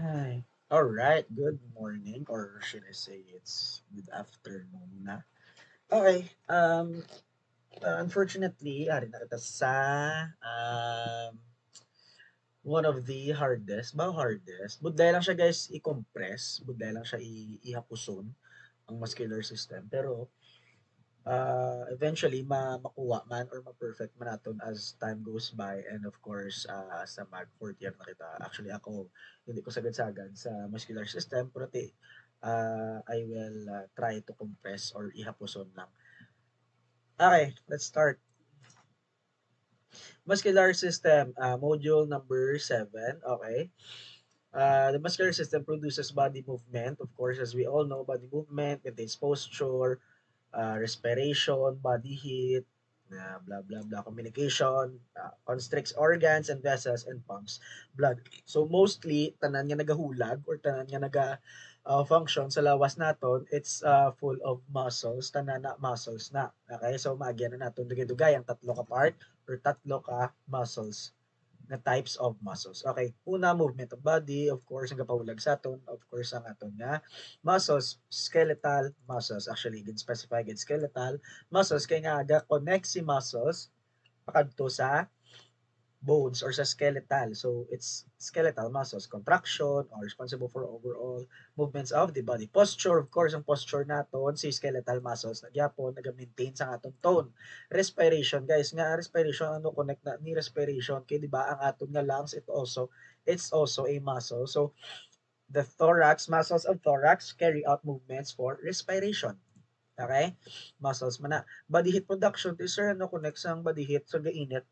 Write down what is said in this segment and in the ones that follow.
Hi. All right. Good morning, or should I say it's good afternoon na? Okay. Unfortunately, ari na kita sa um, one of the hardest, ba hardest? Budlay lang siya guys i-compress, budlay lang siya ihapuson ang muscular system. Pero eventually makuha man or ma-perfect man naton as time goes by, and of course sa mag fourth year na kita. Actually ako hindi ko sagad-sagad sa muscular system, pero I will try to compress or ihapuson lang. Okay, let's start. Muscular system, module number 7. Okay. The muscular system produces body movement. Of course, as we all know, body movement maintains posture, respiration, body heat, blah blah blah, communication, constricts organs and vessels and pumps blood. So mostly tanan nga nagahulag or tanan nga function sa lawas naton, it's full of muscles, tanan na muscles na. Okay, so maagyan na naton dugay-dugay ang tatlo ka part or tatlo ka muscles na types of muscles. Okay, una, movement of body, of course, ang kapahulag sa aton, of course, ang aton nga muscles, skeletal muscles. Actually, gid specify gid skeletal muscles kay nga aga connect si muscles pakadto sa bones or sa skeletal. So it's skeletal muscles. Contraction are responsible for overall movements of the body. Posture, of course, ang posture naton si skeletal muscles nagyapon naga-maintain sa aton tone. Respiration, guys, nga respiration ano connect na ni respiration kay di ba ang aton nga lungs it's also a muscle. So the thorax, muscles of thorax carry out movements for respiration. Okay? Muscles man na. Body heat production, to sir, ano connect sa body heat sa gainit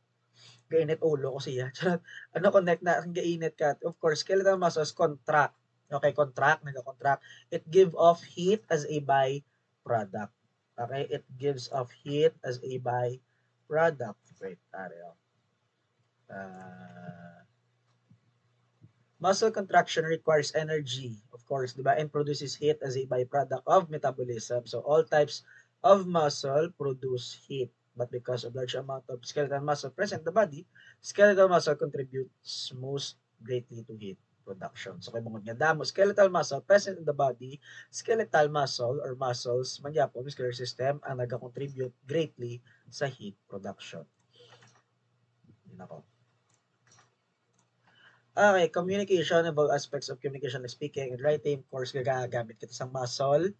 gainit ulo ko siya. Charot. Ano connect na ang gainit ka. Of course, skeletal muscles contract. Okay, contract, nagka-contract. It give off heat as a byproduct. Okay, it gives off heat as a byproduct. Wait, Ariel. Uh, Muscle contraction requires energy, of course, di ba? And produces heat as a byproduct of metabolism. So all types of muscle produce heat. But because of large amount of skeletal muscle present in the body, skeletal muscle contributes most greatly to heat production. So kay bungod nga damo skeletal muscle present in the body, skeletal muscle or muscles magyapon muscular system ang naga-contribute greatly sa heat production. Yun ako. Okay, communication, about aspects of communication like speaking and writing. Of course, gagagamit kita sa muscle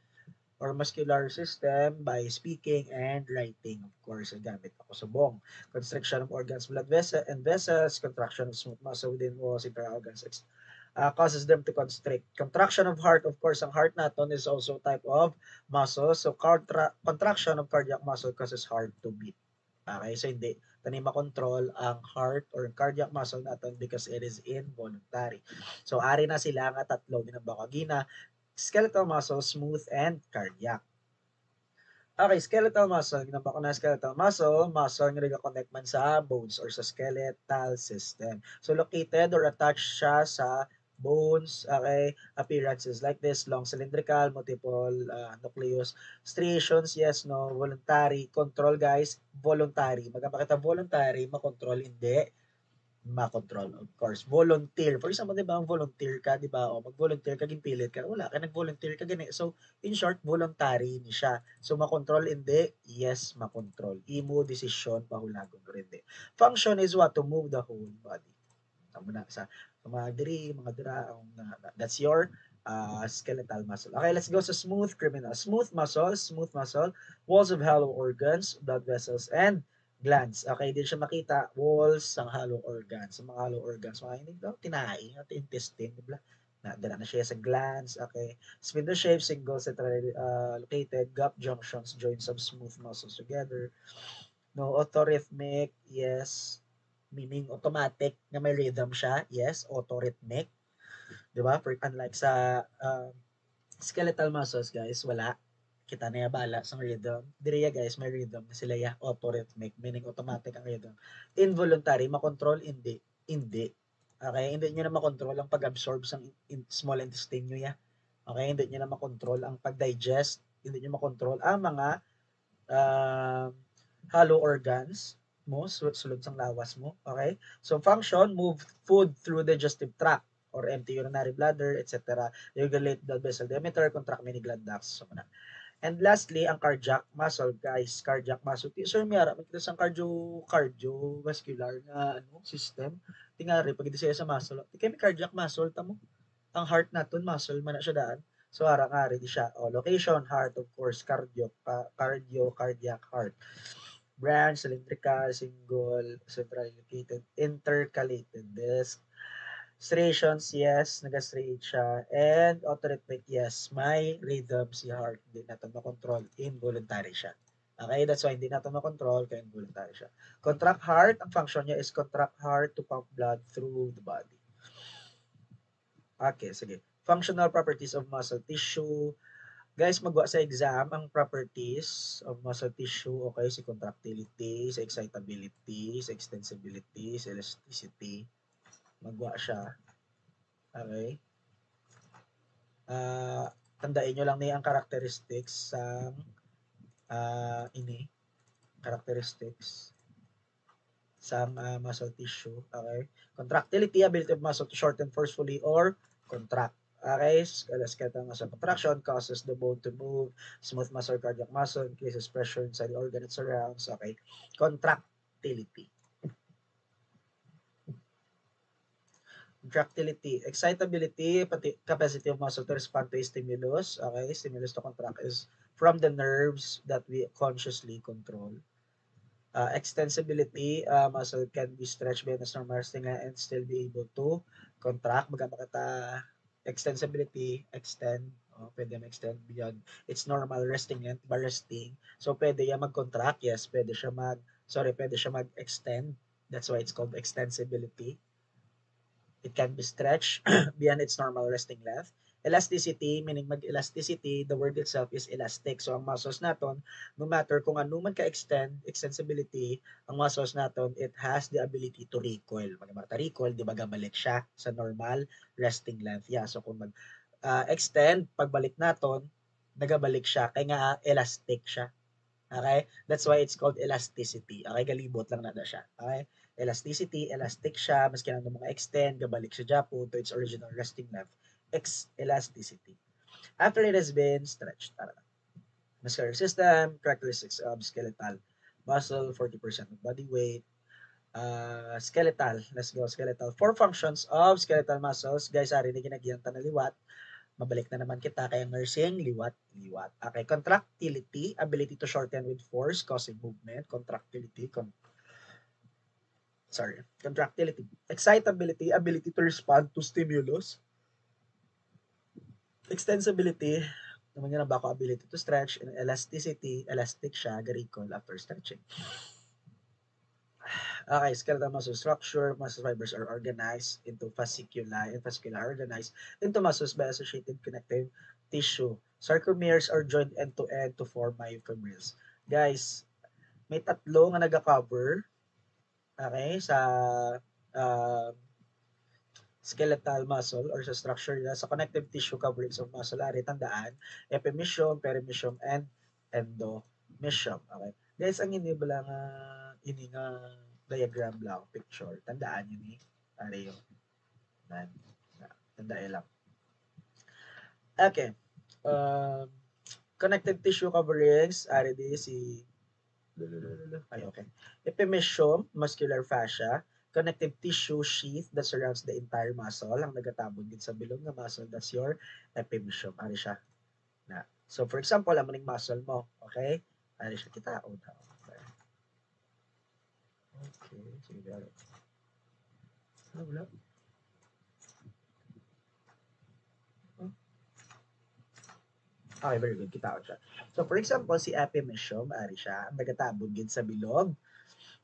or muscular system by speaking and writing. Of course, gamit ako sa bong. Constriction of organs, blood vessel and vessels, contraction of smooth muscle within walls, internal organs, causes them to constrict. Contraction of heart, of course, ang heart naton is also type of muscle. So, contraction of cardiac muscle causes heart to beat. Okay, so hindi tani makontrol ang heart or cardiac muscle natin because it is involuntary. So ari na sila nga tatlo ginabakagina, skeletal muscle, smooth, and cardiac. Okay, skeletal muscle, ginaba ko na skeletal muscle nga nag-connect man sa bones or sa skeletal system. So located or attached siya sa bones, okay, appearances like this, long cylindrical, multiple nucleus, striations, yes, no, voluntary, control guys, voluntary. Magpakita voluntary, makontrol, hindi makontrol, of course. Volunteer. For example, di ba, ang volunteer ka, di ba? O mag-volunteer ka, ginpilit ka. Wala ka, nag-volunteer ka, gani. So, in short, voluntary ni siya. So, makontrol, hindi? Yes, makontrol. Imo, decision, pahulagon ko hindi. Function is what? To move the whole body. Tama na sa mga diri, mga dira, that's your skeletal muscle. Okay, let's go sa smooth criminal. Smooth muscle, walls of hollow organs, blood vessels, and glands. Okay, din siya makita, walls ng hollow organs. Sa mga hollow organs, mga hindi daw, tinahi, intestine, bla, dala na siya sa glands. Okay, spindle shape, single centrally located, gap junctions, joints of smooth muscles together. No, autorhythmic, yes. Meaning automatic na may rhythm siya, yes, autorhythmic. 'Di ba? Unlike sa skeletal muscles, guys, wala. Kita na ya bala sa rhythm. Diri ya guys, may rhythm na sila ya autorhythmic, meaning automatic ang rhythm. Involuntary, makontrol, hindi. Hindi. Okay, hindi niyo na makontrol ang pag-absorb sa small intestine niyo ya. Okay, hindi niyo na makontrol ang pag-digest, hindi niyo makontrol ang mga uh, hollow organs mo, sulod sang lawas mo. Okay? So, function, move food through digestive tract. or empty urinary bladder, etc. Regulate blood vessel diameter, contract mini gland ducts. So, and lastly, ang cardiac muscle, guys. Cardiac muscle. Sir, miyara, magkita sa cardiovascular na system. Tingari, pag siya sa muscle. Kaya may cardiac muscle, tamo. Ang heart natin, muscle, man na siya daan. So, arang-ari di siya. Location, heart, of course, cardiac heart. Branch, cylindrical, single, centrally located, intercalated disc. Striations, yes, nag-straight siya. And autorhythmic, yes, may rhythm si heart. Hindi natin makontrol. Involuntary siya. Okay, that's why hindi natin makontrol kaya involuntary siya. Contract heart, ang function niya is contract heart to pump blood through the body. Okay, sige. Functional properties of muscle tissue. Guys, magwa sa exam ang properties of muscle tissue. Okay, si contractility, sa excitability, sa extensibility, sa elasticity. Magwa siya. Okay. Tandaan nyo lang niya ang characteristics sa characteristics sa muscle tissue. Okay. Contractility, ability of muscle to shorten forcefully or contract. Okay, skeletal muscle contraction causes the bone to move. Smooth muscle, cardiac muscle increases pressure inside the organ it surrounds. Okay, contractility. Contractility, excitability, capacity of muscle to respond to a stimulus. Okay, stimulus to contract is from the nerves that we consciously control. Extensibility, muscle can be stretched by a normal resting and still be able to contract. Magkakata extensibility, extend, pwede ma-extend beyond its normal resting length by resting. So, pwede yan mag-contract, yes, pwede siya mag-extend. That's why it's called extensibility. It can be stretched beyond its normal resting length. Elasticity, meaning mag-elasticity, the word itself is elastic. So, ang muscles natin, no matter kung ano man ka-extend, extensibility, ang muscles natin, it has the ability to recoil. Recoil, di ba gabalik siya sa normal resting length. Yeah, so kung mag-extend, pagbalik natin, nagabalik siya. Kaya nga, elastic siya. Okay? That's why it's called elasticity. Okay? Galibot lang na siya. Okay? Elasticity, elastic siya, maski na mga extend, gabalik siya Japo to its original resting length. Elasticity. After it has been stretched. Muscular system, characteristics of skeletal muscle, 40% of body weight. Skeletal, let's go, skeletal. 4 functions of skeletal muscles. Guys, ari na ginagyan na liwat. Mabalik na naman kita kay nursing, liwat. Okay, contractility, ability to shorten with force, causing movement. Contractility. Excitability, ability to respond to stimulus. Extensibility, naman yun ang bako, ability to stretch. And elasticity, elastic siya, recall after stretching. Okay, skeletal muscle structure. Muscle fibers are organized into fasciculi, and fasciculi are organized into muscles by associated connective tissue. Sarcomeres are joined end-to-end to form myofibrils. Guys, may tatlo nga naga-cover, okay, sa skeletal muscle or sa structure nila sa connective tissue coverings of muscle. Ari, tandaan, epimysium, perimysium, and endomysium. Okay. Guys, ang ini ba lang diagram lang, picture. Tandaan yun ni. Ari yung tandaan lang. Okay. Connective tissue coverings, ari di si okay. Epimysium, muscular fascia, connective tissue sheath that surrounds the entire muscle. Ang nagatabon din sa bilog na muscle, that's your epimysium. Ari siya. So, for example, ang maning muscle mo, okay? Ari siya kita. Okay. Sige, gano'n. Wala. Okay, very good. Kita ko siya. So, for example, si epimysium, ari siya, ang nagatabon din sa bilog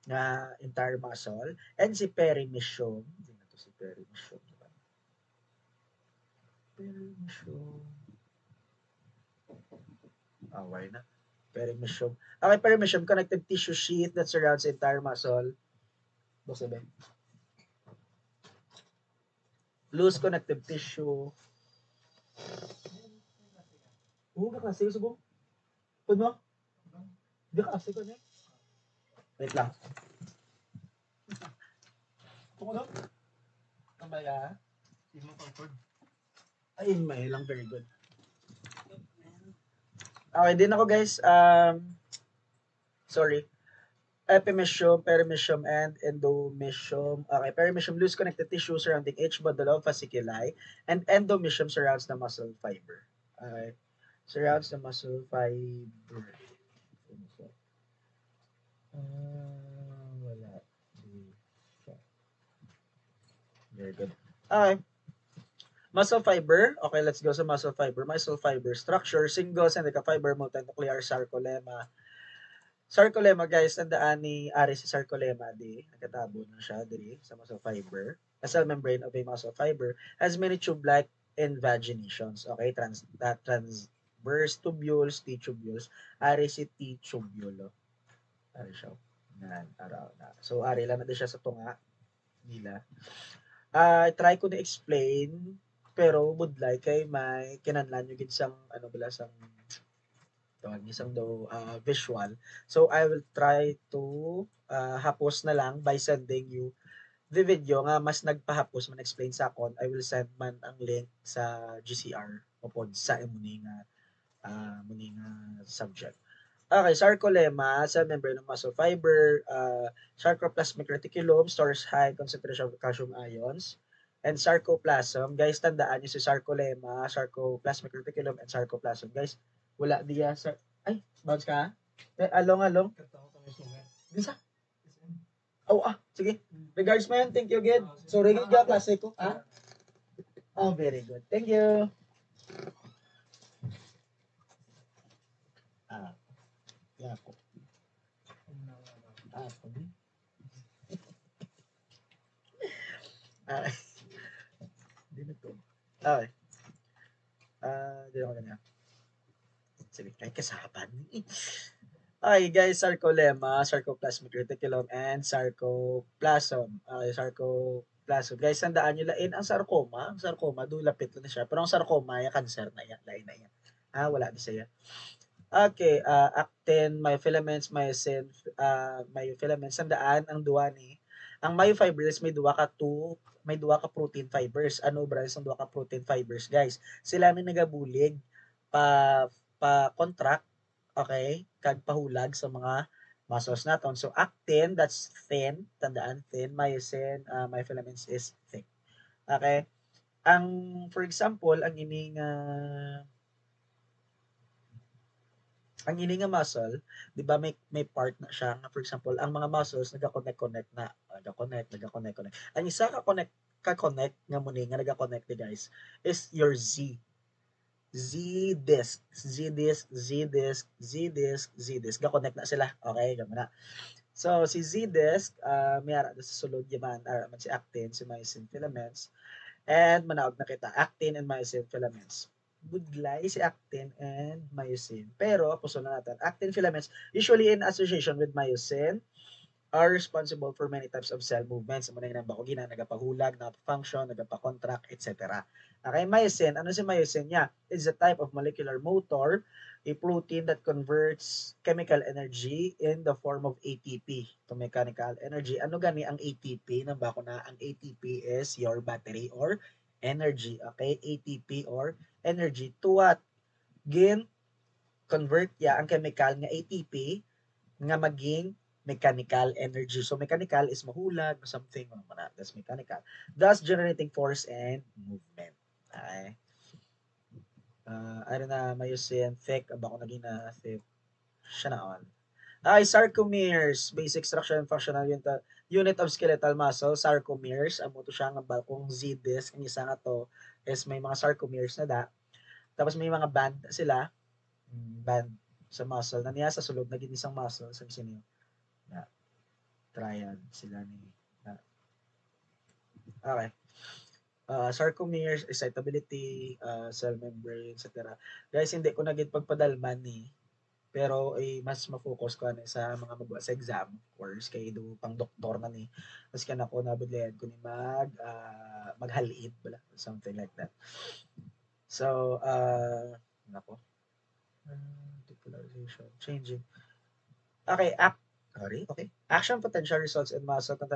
na entire muscle. And si perimysium, hindi na to si perimysium. Okay na. Perimysium. Okay, perimysium, connective tissue sheath that surrounds the entire muscle. Basta ba? Loose connective tissue. Kasi subo. Pwede mo? Hindi ka kasi ko na. Wait lang. Tungo lang. Tambaya. Ay, may lang, very good. Okay, din ako guys. Sorry. Epimecium, perimecium, and endomecium. Okay, perimecium, loose connected tissue surrounding each bundle of fasciculi, and endomecium surrounds the muscle fiber. Okay, surrounds the muscle fiber. Wala. Very good. Okay. Muscle fiber. Okay, let's go sa muscle fiber. Muscle fiber structure, single synthetic fiber, multinuclear sarcolemma. Sarcolemma, guys, tandaan ni Ari si sarcolemma, di, nagkatabo na siya, di, sa muscle fiber. A cell membrane of a muscle fiber has many tube-like invaginations. Okay, transverse tubules, T-tubules. Ari si T-tubule. Ari siya. Yan, araw na. So, ari lang na din siya sa tunga nila. Try ko na explain, pero budlay kay may kinanlan yung ginsang, ano bala, sang tawag isang daw visual. So I will try to hapos na lang by sending you the video nga mas nagpahapos man explain sa akon. I will send man ang link sa GCR o pod sa muni nga subject. Okay, sarcolemma, cell membrane ng muscle fiber, sarcoplasmic reticulum stores high concentration of calcium ions, and sarcoplasm. Guys, tandaan niyo si sarcolemma, sarcoplasmic reticulum, and sarcoplasm. Guys, wala diya sa... Ay, bounce ka? Along. Bisa? Oh, sige. Regards man, thank you again. So, regular ka, klase ko. Oh, very good. Thank you. Yeah po. Hindi na to. Okay. Hindi ako ganyan. Sige, kahit kasapan. Okay, guys, sarcolemma, sarcoplasmic reticulum, and sarcoplasm. Okay, sarcoplasm. Guys, tandaan nyo lain ang sarcoma. Ang sarcoma, lapit na siya. Pero ang sarcoma, yung cancer na yan. Lain na yan. Wala di siya. Okay, actin, myofilaments, myosin, myofilaments. Tandaan ang duwa ni. Ang myofibrils may duwa ka protein fibers. Ano branch ng duwa ka protein fibers, guys? Sila ni nagabulig pa contract, okay, kag pahulag sa mga muscles naton. So actin, that's thin, tandaan thin, myosin, myofilaments is thick. Okay? For example, ang ining muscle, 'di ba may part na siya nga for example, ang mga muscles nagka-connect na, nagka-connect. Ang isa ka-connect nga muni nga nagka-connect ni guys is your Z-disc. Ga-connect na sila. Okay, gamo na. So, si Z-disc, may ara sa sulod yaman, man si actin, si myosin filaments, and manaog na kita, actin and myosin filaments. Budlay si actin and myosin. Pero, puso na natin. Actin filaments, usually in association with myosin, are responsible for many types of cell movements. Muna yung nabakugina, nagapahulag, nagapa-function, nagapa-contract, etc. Okay, myosin. Ano si myosin niya? It's a type of molecular motor, a protein that converts chemical energy in the form of ATP to mechanical energy. Ano gani ang ATP? Nambako na, ang ATP is your battery or energy. Okay, ATP or energy to what? Gin convert ya ang chemical nga ATP nga maging mechanical energy. So mechanical is mahulag, something, that's mechanical. Thus generating force and movement. Okay. I don't know, myosin, thick, bako naging na thick. Siya na on. Sarcomeres, basic structure and functional unit of skeletal muscle, sarcomeres. Amo to siya nga kung Z-disc, ang isa nga to is may mga sarcomeres na da. Tapos may mga band sila, band sa muscle na niya sa sulod na ginisang muscle sa sino na triad sila ni okay. Sarcomeres, excitability, cell membrane, etc. Guys, hindi ko na gid pagpadalman ni pero mas ma-focus ko na sa mga magwa sa exam course kay do pang doktor na ni mas kana ko nabudlayan ko ni maghaliit bala something like that. So nako depolarization changing okay action potential results in muscle contraction